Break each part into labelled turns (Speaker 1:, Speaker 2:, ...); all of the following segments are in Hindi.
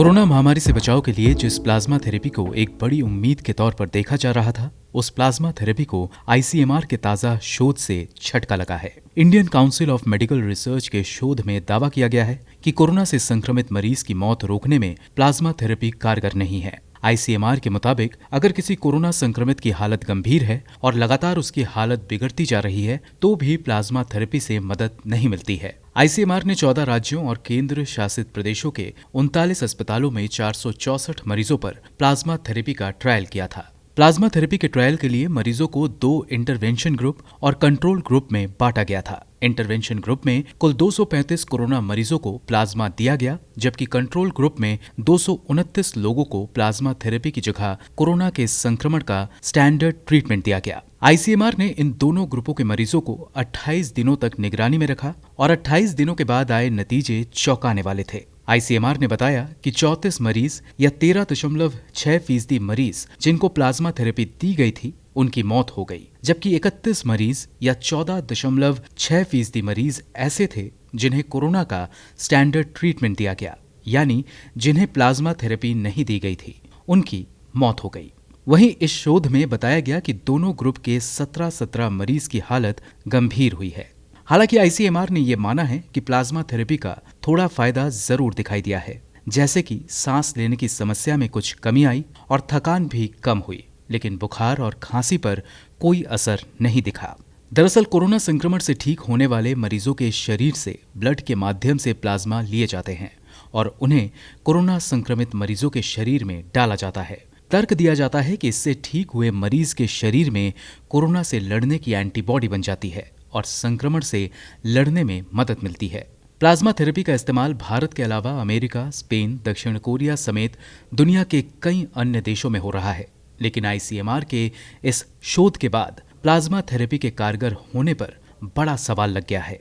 Speaker 1: कोरोना महामारी से बचाव के लिए जिस प्लाज्मा थेरेपी को एक बड़ी उम्मीद के तौर पर देखा जा रहा था, उस प्लाज्मा थेरेपी को आईसीएमआर के ताजा शोध से झटका लगा है। Indian council of medical research के शोध में दावा किया गया है कि कोरोना से संक्रमित मरीज की मौत रोकने में प्लाज्मा थेरेपी कारगर नहीं है। आईसीएमआर के मुताबिक अगर किसी कोरोना संक्रमित की हालत गंभीर है और लगातार उसकी हालत बिगड़ती जा रही है तो भी प्लाज्मा थेरेपी से मदद नहीं मिलती है। आईसीएमआर ने 14 राज्यों और केंद्र शासित प्रदेशों के 39 अस्पतालों में 464 मरीजों पर प्लाज्मा थेरेपी का ट्रायल किया था। प्लाज्मा थेरेपी के ट्रायल के लिए मरीजों को 2 इंटरवेंशन ग्रुप और कंट्रोल ग्रुप में बांटा गया था। इंटरवेंशन ग्रुप में कुल 235 कोरोना मरीजों को प्लाज्मा दिया गया, जबकि कंट्रोल ग्रुप में 229 लोगों को प्लाज्मा थेरेपी की जगह कोरोना के संक्रमण का स्टैंडर्ड ट्रीटमेंट दिया गया। आईसीएमआर ने इन दोनों ग्रुपों के मरीजों को 28 दिनों तक निगरानी में रखा और 28 दिनों के बाद आए नतीजे चौंकाने वाले थे। आईसीएमआर ने बताया कि 34 मरीज या 13.6% मरीज जिनको प्लाज्मा थेरेपी दी गई थी उनकी मौत हो गई, जबकि 31 मरीज या 14.6% मरीज ऐसे थे जिन्हें कोरोना का स्टैंडर्ड ट्रीटमेंट दिया गया, यानी जिन्हें प्लाज्मा थेरेपी नहीं दी गई थी, उनकी मौत हो गई। वहीं इस शोध में बताया गया कि दोनों ग्रुप के 17 मरीज की हालत गंभीर हुई है। हालांकि आईसीएमआर ने यह माना है कि प्लाज्मा थेरेपी का थोड़ा फायदा जरूर दिखाई दिया है, जैसे कि सांस लेने की समस्या में कुछ कमी आई और थकान भी कम हुई, लेकिन बुखार और खांसी पर कोई असर नहीं दिखा। दरअसल कोरोना संक्रमण से ठीक होने वाले मरीजों के शरीर से ब्लड के माध्यम से प्लाज्मा लिए जाते हैं और उन्हें कोरोना संक्रमित मरीजों के शरीर में डाला जाता है। तर्क दिया जाता है कि इससे ठीक हुए मरीज के शरीर में कोरोना से लड़ने की एंटीबॉडी बन जाती है और संक्रमण से लड़ने में मदद मिलती है। प्लाज्मा थेरेपी का इस्तेमाल भारत के अलावा अमेरिका, स्पेन, दक्षिण कोरिया समेत दुनिया के कई अन्य देशों में हो रहा है, लेकिन आईसीएमआर के इस शोध के बाद प्लाज्मा थेरेपी के कारगर होने पर बड़ा सवाल लग गया है।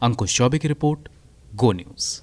Speaker 1: अंकुश चौबे की रिपोर्ट, गो न्यूज।